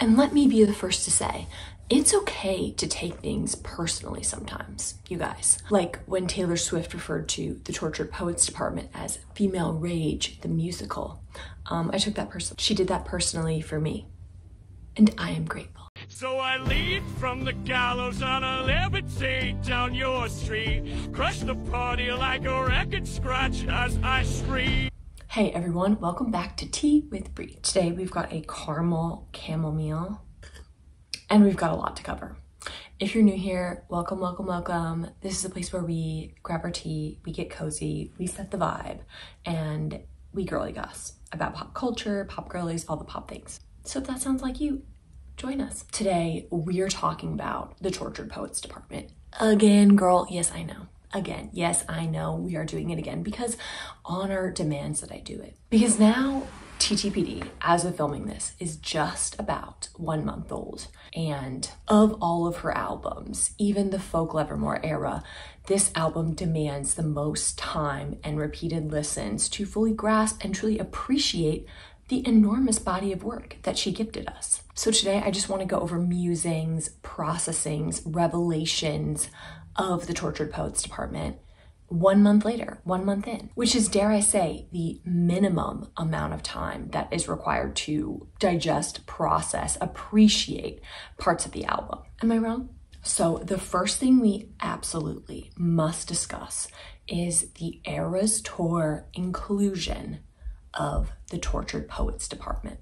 And let me be the first to say, it's okay to take things personally sometimes, you guys. Like when Taylor Swift referred to the Tortured Poets Department as Female Rage, the musical. I took that personally. She did that personally for me, and I am grateful. So I lead from the gallows on a levitate down your street. Crush the party like a record scratch as I scream. Hey everyone, welcome back to Tea with Bree. Today we've got a caramel chamomile, and we've got a lot to cover. If you're new here, welcome, welcome, welcome. This is a place where we grab our tea, we get cozy, we set the vibe, and we girly goss about pop culture, pop girlies, all the pop things. So if that sounds like you, join us. Today, we're talking about the Tortured Poets Department. Again, girl, yes, I know. Again, yes, I know we are doing it again because honor demands that I do it. Because now TTPD, as of filming this, is just about 1 month old. And of all of her albums, even the folk Levermore era, this album demands the most time and repeated listens to fully grasp and truly appreciate the enormous body of work that she gifted us. So today I just want to go over musings, processings, revelations of the Tortured Poets Department 1 month later, 1 month in, which is, dare I say, the minimum amount of time that is required to digest, process, appreciate parts of the album. Am I wrong? So the first thing we absolutely must discuss is the Eras Tour inclusion of the Tortured Poets Department.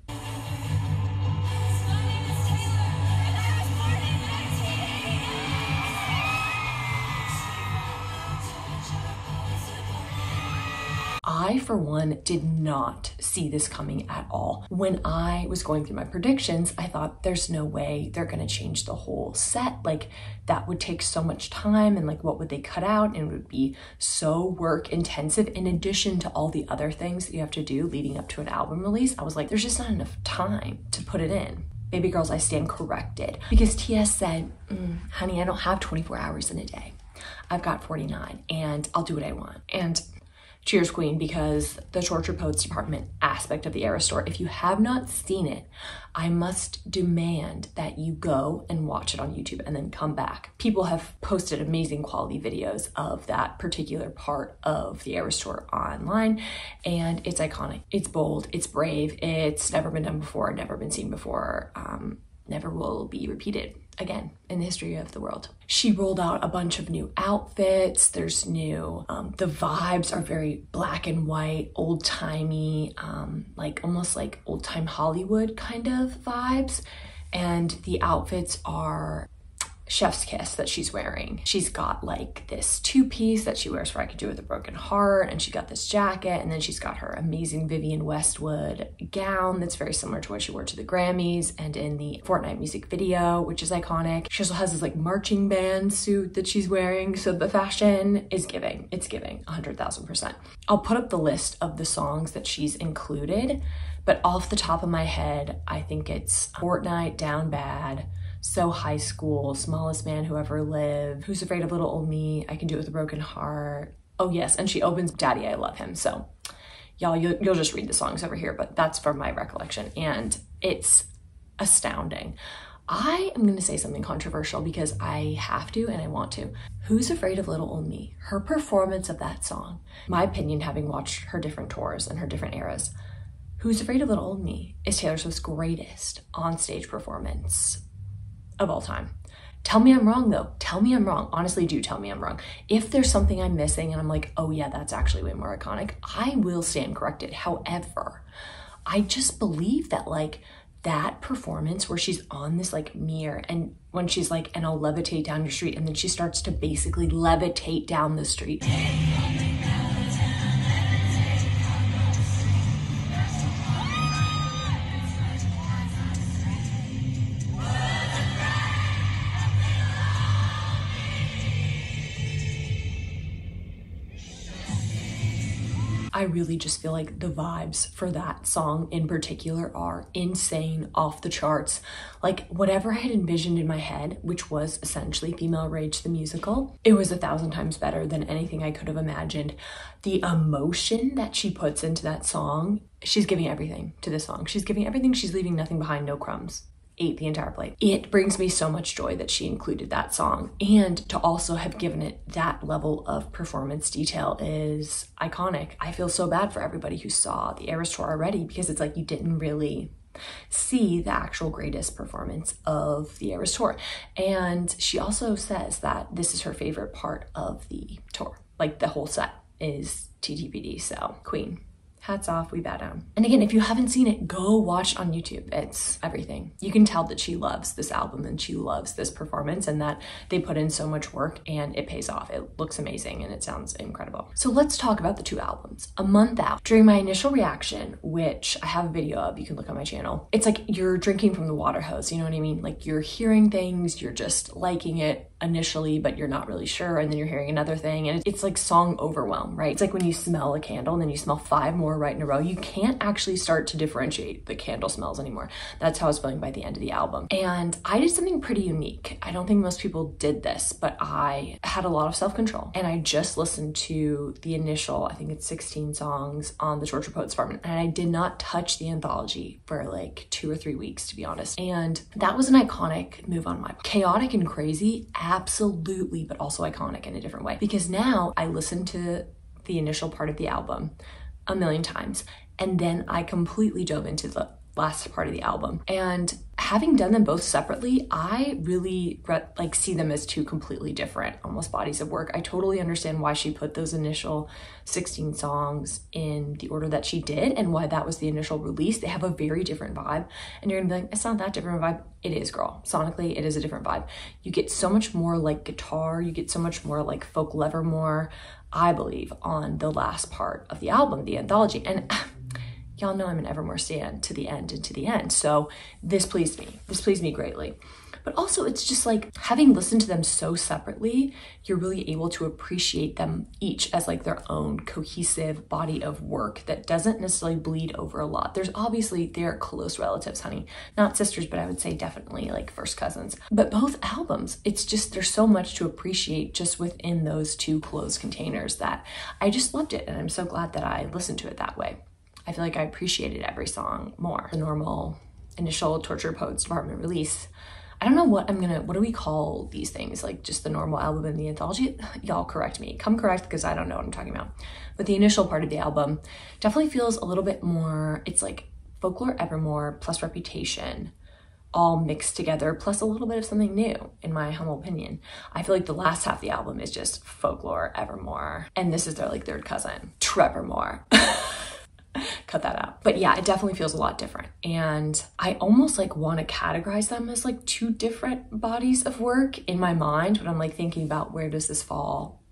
I, for one, did not see this coming at all. When I was going through my predictions, I thought there's no way they're gonna change the whole set. Like, that would take so much time, and like, what would they cut out? And it would be so work intensive in addition to all the other things that you have to do leading up to an album release. I was like, there's just not enough time to put it in. Baby girls, I stand corrected, because TS said, honey, I don't have 24 hours in a day. I've got 49 and I'll do what I want. And cheers, queen, because the Tortured Poets Department aspect of the Eras Tour, if you have not seen it, I must demand that you go and watch it on YouTube and then come back. People have posted amazing quality videos of that particular part of the Eras Tour online, and it's iconic. It's bold, it's brave, it's never been done before, never been seen before, never will be repeated again in the history of the world. She rolled out a bunch of new outfits. There's new, the vibes are very black and white, old-timey, like almost like old-time Hollywood kind of vibes. And the outfits are chef's kiss that she's wearing. She's got like this two-piece that she wears for I Could Do With a Broken Heart, and she got this jacket, and then she's got her amazing Vivienne Westwood gown that's very similar to what she wore to the Grammys and in the Fortnite music video, which is iconic. She also has this like marching band suit that she's wearing. So the fashion is giving. It's giving 100,000%. I'll put up the list of the songs that she's included, but off the top of my head, I think it's Fortnite, Down Bad, So High School, Smallest Man Who Ever Lived, Who's Afraid of Little Old Me, I Can Do It With a Broken Heart. Oh yes, and she opens Daddy, I Love Him. So y'all, you'll just read the songs over here, but that's from my recollection, and it's astounding. I am gonna say something controversial because I have to and I want to. Who's Afraid of Little Old Me? Her performance of that song, my opinion, having watched her different tours and her different eras, Who's Afraid of Little Old Me is Taylor Swift's greatest onstage performance of all time. Tell me I'm wrong though. Tell me I'm wrong. Honestly, do tell me I'm wrong. If there's something I'm missing and I'm like, oh yeah, that's actually way more iconic, I will stand corrected. However, I just believe that like that performance where she's on this like mirror, and when she's like, and I'll levitate down your street, and then she starts to basically levitate down the street. I really just feel like the vibes for that song in particular are insane, off the charts. Like whatever I had envisioned in my head, which was essentially Female Rage the musical, it was 1,000 times better than anything I could have imagined. The emotion that she puts into that song, she's giving everything to this song. She's giving everything, she's leaving nothing behind, no crumbs. ate the entire plate. It brings me so much joy that she included that song, and to also have given it that level of performance detail is iconic. I feel so bad for everybody who saw the Eras Tour already, because it's like you didn't really see the actual greatest performance of the Eras Tour. And she also says that this is her favorite part of the tour, like the whole set is TTPD. So queen, hats off, we bow down. And again, if you haven't seen it, go watch on YouTube. It's everything. You can tell that she loves this album and she loves this performance, and that they put in so much work and it pays off. It looks amazing and it sounds incredible. So let's talk about the two albums. A month out, during my initial reaction, which I have a video of, you can look on my channel, it's like you're drinking from the water hose, you know what I mean? Like you're hearing things, you're just liking it initially, but you're not really sure, and then you're hearing another thing, and it's like song overwhelm, right? It's like when you smell a candle and then you smell 5 more right in a row, you can't actually start to differentiate the candle smells anymore. That's how I was feeling by the end of the album. And I did something pretty unique. I don't think most people did this, but I had a lot of self-control, and I just listened to the initial, I think it's 16 songs on the Torture Poets Department, and I did not touch the anthology for like 2 or 3 weeks, to be honest. And that was an iconic move on my part. Chaotic and crazy, absolutely, but also iconic in a different way, because now I listen to the initial part of the album a million times, and then I completely dove into the last part of the album. And having done them both separately, I really like see them as two completely different almost bodies of work. I totally understand why she put those initial 16 songs in the order that she did, and why that was the initial release. They have a very different vibe, and you're gonna be like, it's not that different vibe. It is, girl. Sonically, it is a different vibe. You get so much more like guitar, you get so much more like folk Levermore, I believe, on the last part of the album, the anthology. And y'all know I'm an Evermore stan to the end and to the end. So this pleased me. This pleased me greatly. But also it's just like, having listened to them so separately, you're really able to appreciate them each as like their own cohesive body of work that doesn't necessarily bleed over a lot. There's obviously, they're close relatives, honey. Not sisters, but I would say definitely like first cousins. But both albums, it's just, there's so much to appreciate just within those two closed containers that I just loved it. And I'm so glad that I listened to it that way. I feel like I appreciated every song more. The normal initial Torture Poets Department release, I don't know what do we call these things? Like just the normal album and the anthology? Y'all correct me. Come correct, because I don't know what I'm talking about. But the initial part of the album definitely feels a little bit more, it's like Folklore Evermore plus Reputation all mixed together, plus a little bit of something new, in my humble opinion. I feel like the last half of the album is just Folklore Evermore, and this is their like third cousin, Trevormore. Cut that out. But yeah, it definitely feels a lot different. And I almost like want to categorize them as like two different bodies of work in my mind, but I'm like thinking about where does this fall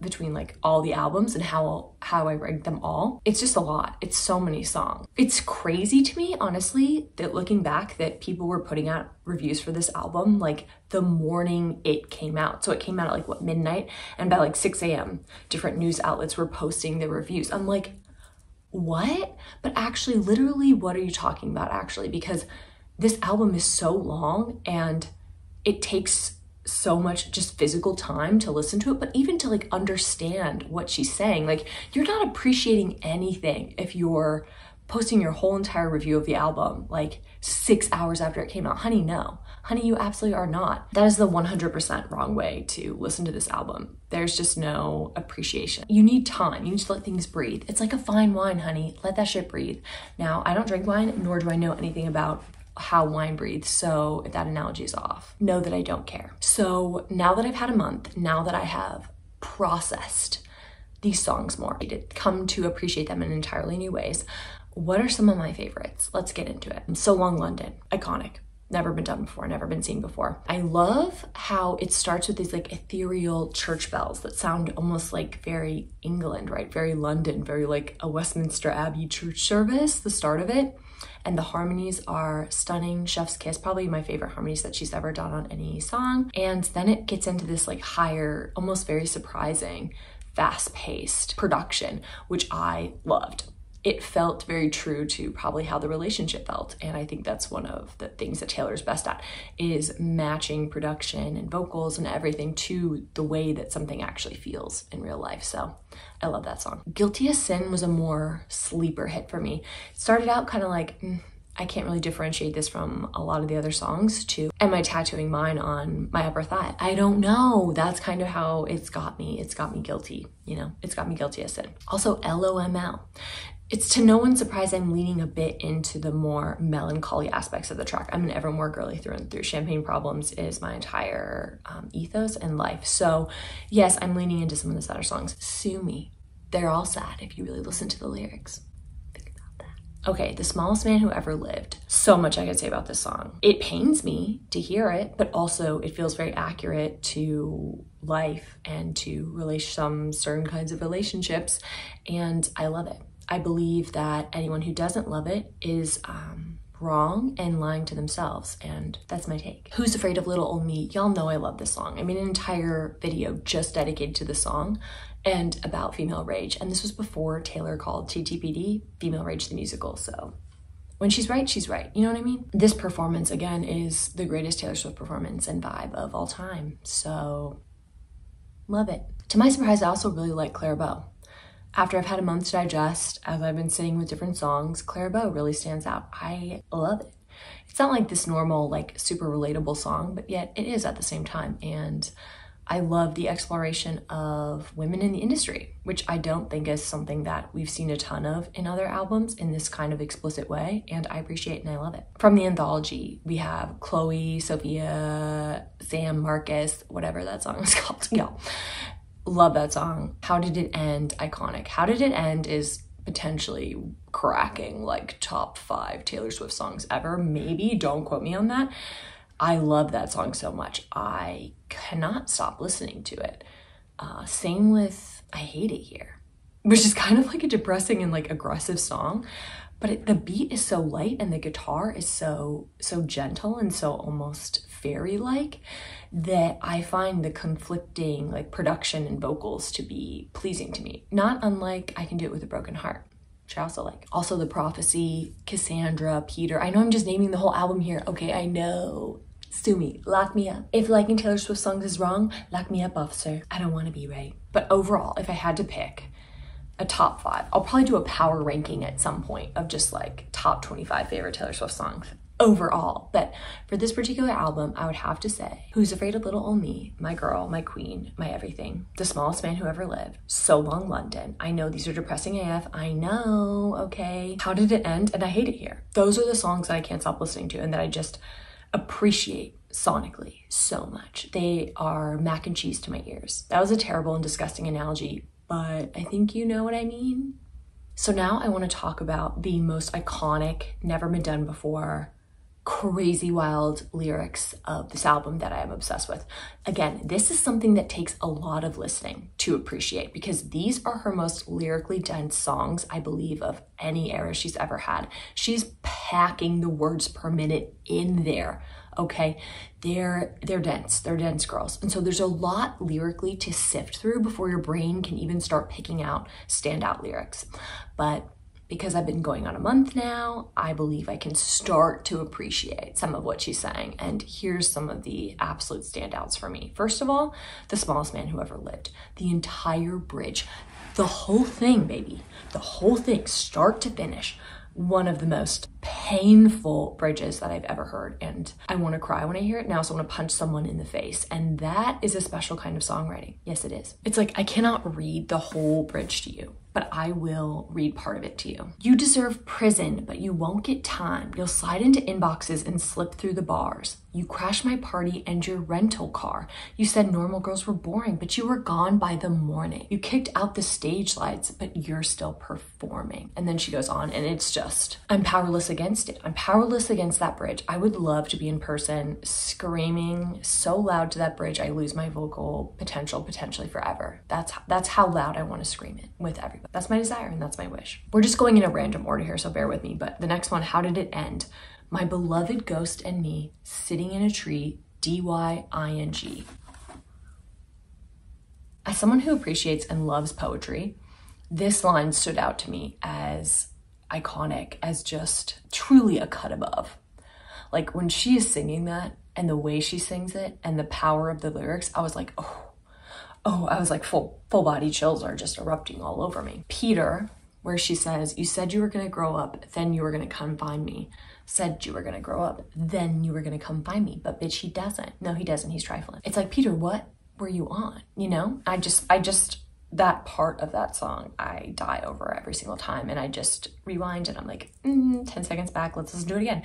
between like all the albums and how I rank them all. It's just a lot. It's so many songs. It's crazy to me, honestly, that looking back, that people were putting out reviews for this album like the morning it came out. So it came out at like what, midnight, and by like 6 a.m. different news outlets were posting their reviews. I'm like, what? But actually, literally, what are you talking about actually? Because this album is so long and it takes so much just physical time to listen to it, but even to like understand what she's saying. Like, you're not appreciating anything if you're posting your whole entire review of the album like 6 hours after it came out. Honey, no. Honey, you absolutely are not. That is the 100% wrong way to listen to this album. There's just no appreciation. You need time. You need to let things breathe. It's like a fine wine, honey. Let that shit breathe. Now, I don't drink wine, nor do I know anything about how wine breathes, so if that analogy is off, know that I don't care. So now that I've had a month, now that I have processed these songs more, I did come to appreciate them in entirely new ways. What are some of my favorites? Let's get into it. So Long London, iconic. Never been done before, never been seen before. I love how it starts with these like ethereal church bells that sound almost like very England, right? Very London, very like a Westminster Abbey church service, the start of it. And the harmonies are stunning. Chef's kiss, probably my favorite harmonies that she's ever done on any song. And then it gets into this like higher, almost very surprising, fast-paced production, which I loved. It felt very true to probably how the relationship felt. And I think that's one of the things that Taylor's best at, is matching production and vocals and everything to the way that something actually feels in real life. So I love that song. Guilty as Sin was a more sleeper hit for me. It started out kind of like, I can't really differentiate this from a lot of the other songs too. Am I tattooing mine on my upper thigh? I don't know. That's kind of how it's got me. It's got me guilty, you know, it's got me guilty as sin. Also, LOML. It's to no one's surprise I'm leaning a bit into the more melancholy aspects of the track. I'm an Evermore girly through and through. Champagne Problems is my entire ethos and life. So yes, I'm leaning into some of the sadder songs. Sue Me. They're all sad if you really listen to the lyrics. Think about that. Okay, The Smallest Man Who Ever Lived. So much I could say about this song. It pains me to hear it, but also it feels very accurate to life and to some certain kinds of relationships, and I love it. I believe that anyone who doesn't love it is wrong and lying to themselves, and that's my take. Who's Afraid of Little Old Me? Y'all know I love this song. I made an entire video just dedicated to the song and about female rage, and this was before Taylor called TTPD Female Rage the Musical, so when she's right, she's right. You know what I mean? This performance, again, is the greatest Taylor Swift performance and vibe of all time, so love it. To my surprise, I also really like Clara Bow. After I've had a month to digest, as I've been sitting with different songs, Clara Bow really stands out. I love it. It's not like this normal, like super relatable song, but yet it is at the same time. And I love the exploration of women in the industry, which I don't think is something that we've seen a ton of in other albums in this kind of explicit way. And I appreciate and I love it. From the anthology, we have Chloe, Sophia, Sam, Marcus, whatever that song is called. Y'all. Love that song. How Did It End? Iconic. How Did It End is potentially cracking like top 5 Taylor Swift songs ever. Maybe, don't quote me on that. I love that song so much. I cannot stop listening to it. Same with I Hate It Here, which is kind of like a depressing and like aggressive song, but the beat is so light and the guitar is so gentle and so almost fairy-like that I find the conflicting like production and vocals to be pleasing to me. Not unlike I Can Do It With a Broken Heart, which I also like. Also The Prophecy, Cassandra, Peter. I know I'm just naming the whole album here. Okay, I know. Sue me, lock me up. If liking Taylor Swift songs is wrong, lock me up, officer. I don't want to be right. But overall, if I had to pick a top 5, I'll probably do a power ranking at some point of just like top 25 favorite Taylor Swift songs overall. But for this particular album, I would have to say Who's Afraid of Little Old Me, my girl, my queen, my everything, The Smallest Man Who Ever Lived, So Long London. I know these are depressing AF, I know, okay. How Did It End? And I Hate It Here. Those are the songs that I can't stop listening to and that I just appreciate sonically so much. They are mac and cheese to my ears. That was a terrible and disgusting analogy, but I think you know what I mean. So now I want to talk about the most iconic, never been done before, crazy wild lyrics of this album that I am obsessed with. Again, this is something that takes a lot of listening to appreciate because these are her most lyrically dense songs, I believe, of any era she's ever had. She's packing the words per minute in there, okay? They're dense girls. And so there's a lot lyrically to sift through before your brain can even start picking out standout lyrics. But because I've been going on a month now, I believe I can start to appreciate some of what she's saying. And here's some of the absolute standouts for me. First of all, The Smallest Man Who Ever Lived. The entire bridge, the whole thing, baby. The whole thing, start to finish. One of the most painful bridges that I've ever heard. And I want to cry when I hear it. Now, so I want to punch someone in the face. And that is a special kind of songwriting. Yes, it is. It's like, I cannot read the whole bridge to you, but I will read part of it to you. You deserve prison, but you won't get time. You'll slide into inboxes and slip through the bars. You crashed my party and your rental car. You said normal girls were boring, but you were gone by the morning. You kicked out the stage lights, but you're still performing. And then she goes on, and it's just, I'm powerless against it. I'm powerless against that bridge. I would love to be in person screaming so loud to that bridge I lose my vocal potential potentially forever. That's how loud I want to scream it with everybody. That's my desire and that's my wish. We're just going in a random order here, so bear with me. But the next one, How Did It End? My beloved ghost and me sitting in a tree, DYING. As someone who appreciates and loves poetry, this line stood out to me as iconic, as just truly a cut above. Like when she is singing that and the way she sings it and the power of the lyrics, I was like, I was like full body chills are just erupting all over me. Peter, where she says, you said you were gonna grow up, then you were gonna come find me. said you were gonna grow up, then you were gonna come find me. But bitch, he doesn't. No, he doesn't. He's trifling. It's like, Peter, what were you on? You know? I just, that part of that song, I die over every single time. And I just rewind and I'm like, 10 seconds back, let's listen to it again.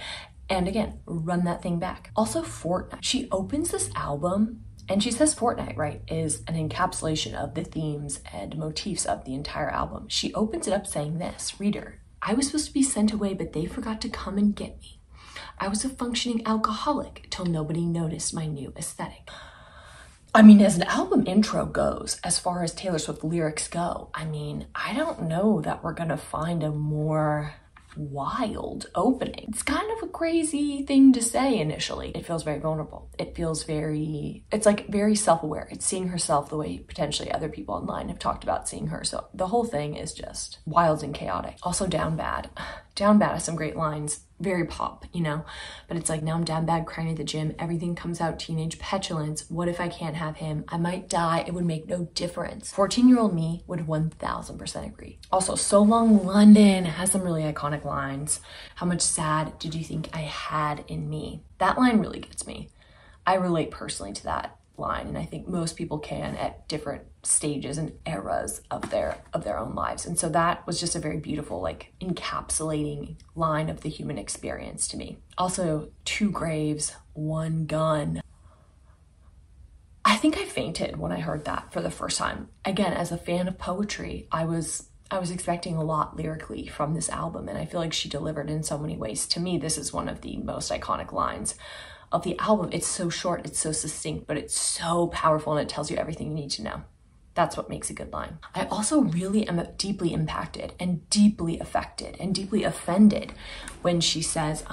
And again, run that thing back. Also, Fortnite. She opens this album and she says Fortnite, right, is an encapsulation of the themes and motifs of the entire album. She opens it up saying this, reader, I was supposed to be sent away, but they forgot to come and get me. I was a functioning alcoholic till nobody noticed my new aesthetic. I mean, as an album intro goes, as far as Taylor Swift lyrics go, I mean, I don't know that we're gonna find a more wild opening. It's kind of a crazy thing to say initially. It feels very vulnerable. It feels it's like very self-aware. It's seeing herself the way potentially other people online have talked about seeing her. So the whole thing is just wild and chaotic. Also Down Bad. Down Bad has some great lines. Very pop, you know, but it's like, now I'm down bad crying at the gym. Everything comes out teenage petulance. What if I can't have him? I might die. It would make no difference. 14-year-old me would 1000% agree. Also, So Long London has some really iconic lines. How much sad did you think I had in me? That line really gets me. I relate personally to that line, and I think most people can at different stages and eras of their own lives. And so that was just a very beautiful, like, encapsulating line of the human experience to me. Also, Two Graves, One Gun. I think I fainted when I heard that for the first time. Again, as a fan of poetry, I was expecting a lot lyrically from this album, and I feel like she delivered in so many ways. To me, this is one of the most iconic lines of the album. It's so short, it's so succinct, but it's so powerful and it tells you everything you need to know. That's what makes a good line. I also really am deeply impacted and deeply affected and deeply offended when she says,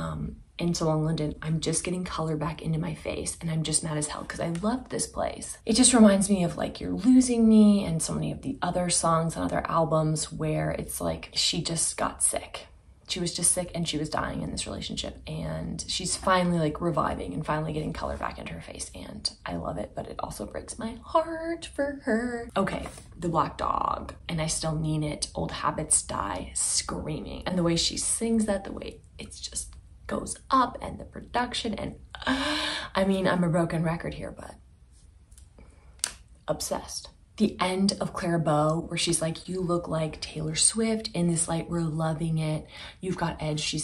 in So Long London, I'm just getting color back into my face and I'm just mad as hell because I loved this place. It just reminds me of like You're Losing Me and so many of the other songs and other albums where it's like she just got sick. She was just sick and she was dying in this relationship, and she's finally like reviving and finally getting color back into her face, and I love it, but it also breaks my heart for her. Okay, The Black Dog, and I Still Mean It, Old Habits Die, screaming. And the way she sings that, the way it's just goes up, and the production, and I mean, I'm a broken record here, but obsessed. The end of Clairbeau, where she's like, you look like Taylor Swift in this light, we're loving it. You've got edge,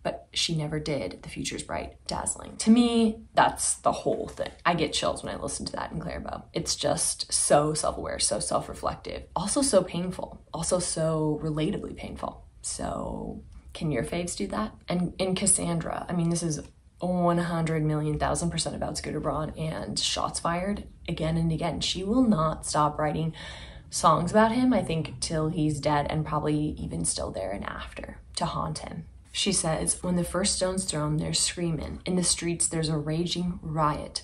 but she never did. The future's bright, dazzling. To me, that's the whole thing. I get chills when I listen to that in Clairbeau. It's just so self-aware, so self-reflective, also so painful, also so relatably painful. So can your faves do that? And in Cassandra, I mean, this is 100,000,000% about Scooter Braun and Shots Fired again and again. She will not stop writing songs about him, I think, till he's dead, and probably even still there and after, to haunt him. She says, when the first stone's thrown, they're screaming. In the streets, there's a raging riot.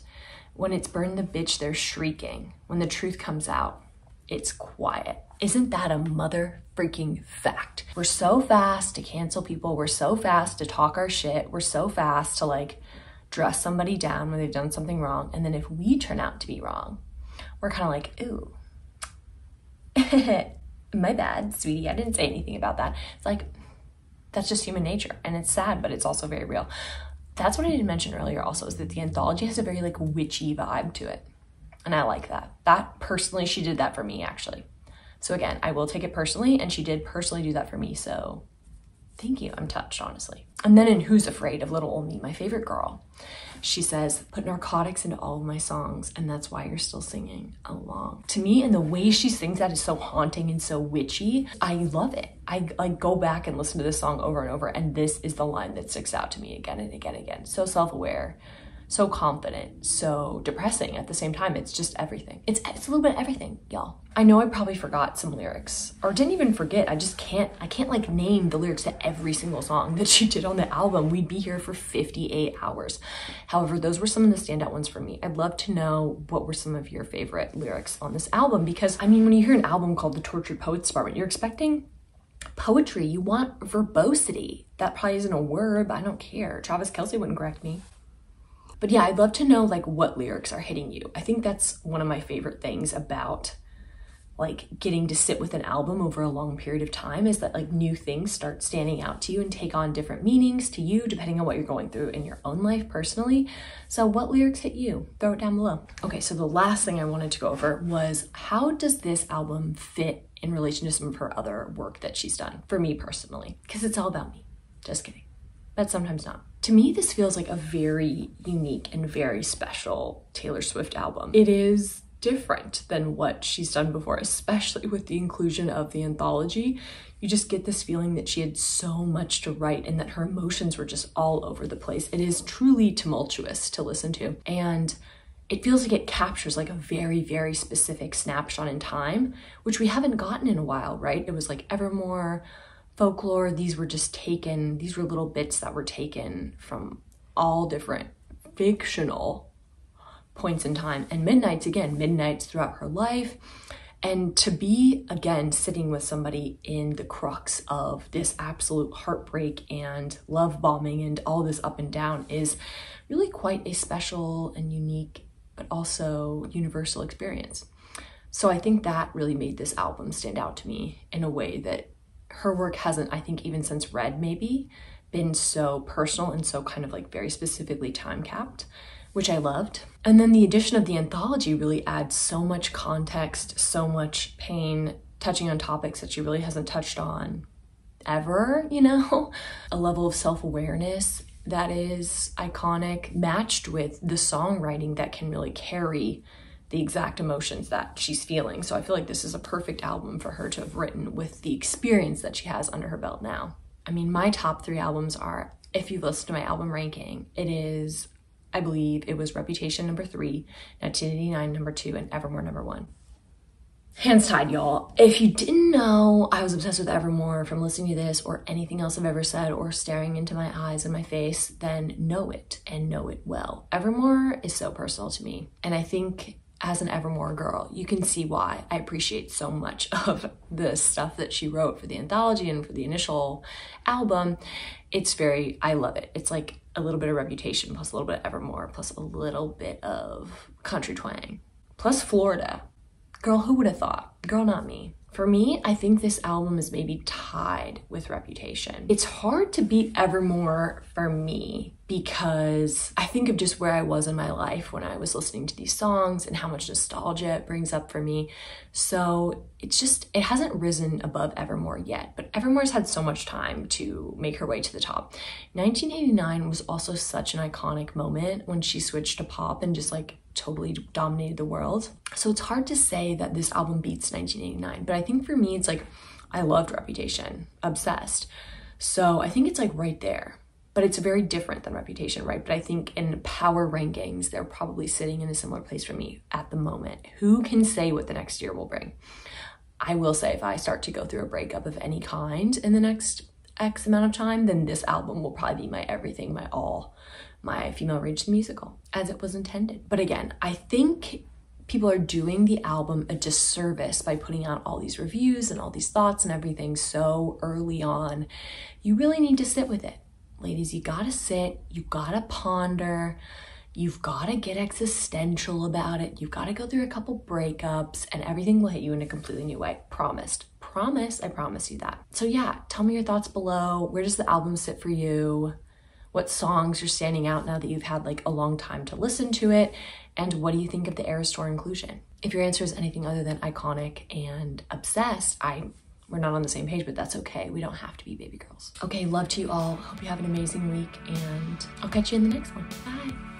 When it's burned the bitch, they're shrieking. When the truth comes out, it's quiet. Isn't that a mother freaking fact? We're so fast to cancel people. We're so fast to talk our shit. We're so fast to like dress somebody down when they've done something wrong. And then if we turn out to be wrong, we're kind of like, ooh, my bad, sweetie. I didn't say anything about that. It's like, that's just human nature. And it's sad, but it's also very real. That's what I didn't mention earlier also, is that the anthology has a very like witchy vibe to it. And I like that. That personally, she did that for me actually. So again, I will take it personally, and she did personally do that for me, so thank you. I'm touched, honestly. And then in Who's Afraid of Little Ol' Me, my favorite girl, she says, put narcotics into all of my songs, and that's why you're still singing along. To me, and the way she sings that is so haunting and so witchy. I love it. I go back and listen to this song over and over, and this is the line that sticks out to me again and again and again. So self-aware, so confident, so depressing at the same time. It's just everything. It's a little bit of everything, y'all. I know I probably forgot some lyrics, or didn't even forget. I can't like name the lyrics to every single song that she did on the album. We'd be here for 58 hours. However, those were some of the standout ones for me. I'd love to know what were some of your favorite lyrics on this album, because I mean, when you hear an album called The Tortured Poets Department, you're expecting poetry. You want verbosity. That probably isn't a word, but I don't care. Travis Kelce wouldn't correct me. But yeah, I'd love to know like what lyrics are hitting you. I think that's one of my favorite things about like getting to sit with an album over a long period of time is that like new things start standing out to you and take on different meanings to you depending on what you're going through in your own life personally. So what lyrics hit you? Throw it down below. Okay, so the last thing I wanted to go over was how does this album fit in relation to some of her other work that she's done for me personally? Because it's all about me. Just kidding. But sometimes not. To me, this feels like a very unique and very special Taylor Swift album. It is different than what she's done before, especially with the inclusion of the anthology. You just get this feeling that she had so much to write and that her emotions were just all over the place. It is truly tumultuous to listen to. And it feels like it captures like a very, very specific snapshot in time, which we haven't gotten in a while, right? It was like Evermore, Folklore. These were just taken, these were little bits that were taken from all different fictional points in time. And Midnights, again, Midnights throughout her life. And to be, again, sitting with somebody in the crux of this absolute heartbreak and love bombing and all this up and down is really quite a special and unique, but also universal experience. So I think that really made this album stand out to me in a way that her work hasn't, I think even since Red maybe, been so personal and so kind of like very specifically time capped, which I loved. And then the addition of the anthology really adds so much context, so much pain, touching on topics that she really hasn't touched on ever, you know? A level of self-awareness that is iconic, matched with the songwriting that can really carry the exact emotions that she's feeling. So I feel like this is a perfect album for her to have written with the experience that she has under her belt now. I mean, my top 3 albums are, if you've listened to my album ranking, it is, I believe it was Reputation number 3, 1989 number 2, and Evermore number 1. Hands tied, y'all. If you didn't know I was obsessed with Evermore from listening to this or anything else I've ever said or staring into my eyes and my face, then know it and know it well. Evermore is so personal to me. And I think as an Evermore girl, you can see why I appreciate so much of the stuff that she wrote for the anthology and for the initial album. It's very, I love it. It's like a little bit of Reputation plus a little bit of Evermore plus a little bit of country twang plus Florida. Girl, who would have thought? Girl, not me. For me, I think this album is maybe tied with Reputation. It's hard to beat Evermore for me because I think of just where I was in my life when I was listening to these songs and how much nostalgia it brings up for me. So it's just, it hasn't risen above Evermore yet, but Evermore's had so much time to make her way to the top. 1989 was also such an iconic moment when she switched to pop and just like totally dominated the world. So it's hard to say that this album beats 1989, but I think for me, it's like, I loved Reputation, obsessed. So I think it's like right there, but it's very different than Reputation, right? But I think in power rankings, they're probably sitting in a similar place for me at the moment. Who can say what the next year will bring? I will say if I start to go through a breakup of any kind in the next X amount of time, then this album will probably be my everything, my all, my Female Rage the Musical, as it was intended. But again, I think people are doing the album a disservice by putting out all these reviews and all these thoughts and everything so early on. You really need to sit with it. Ladies, you gotta sit, you gotta ponder, you've gotta get existential about it, you've gotta go through a couple breakups, and everything will hit you in a completely new way. Promised. I promise you that. So yeah, tell me your thoughts below. Where does the album sit for you? What songs are standing out now that you've had like a long time to listen to it? And what do you think of the Eras Tour inclusion? If your answer is anything other than iconic and obsessed, we're not on the same page, but that's okay. We don't have to be baby girls. Okay, love to you all. Hope you have an amazing week, and I'll catch you in the next one. Bye.